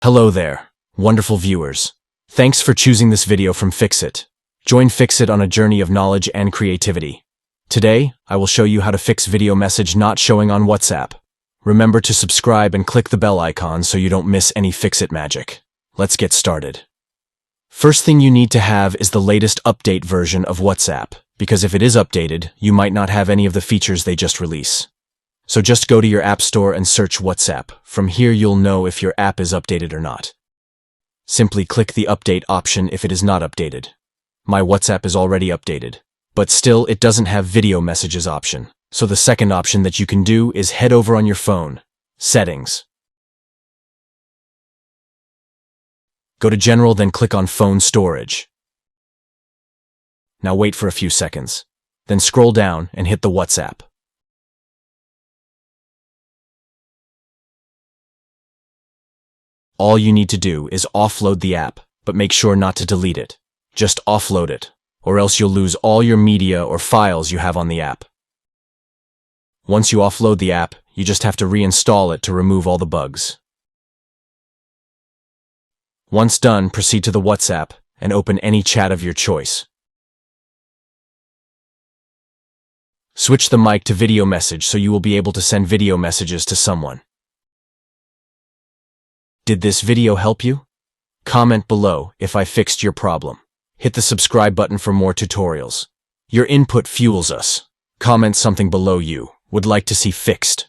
Hello there, wonderful viewers. Thanks for choosing this video from Fixit. Join Fixit on a journey of knowledge and creativity. Today, I will show you how to fix video message not showing on WhatsApp. Remember to subscribe and click the bell icon so you don't miss any Fixit magic. Let's get started. First thing you need to have is the latest update version of WhatsApp, because if it is updated, you might not have any of the features they just release. So just go to your App Store and search WhatsApp. From here you'll know if your app is updated or not. Simply click the update option if it is not updated. My WhatsApp is already updated, but still it doesn't have video messages option. So the second option that you can do is head over on your phone, Settings. Go to General, then click on Phone Storage. Now wait for a few seconds. Then scroll down and hit the WhatsApp. All you need to do is offload the app, but make sure not to delete it. Just offload it, or else you'll lose all your media or files you have on the app. Once you offload the app, you just have to reinstall it to remove all the bugs. Once done, proceed to the WhatsApp and open any chat of your choice. Switch the mic to video message so you will be able to send video messages to someone. Did this video help you? Comment below if I fixed your problem. Hit the subscribe button for more tutorials. Your input fuels us. Comment something below you would like to see fixed.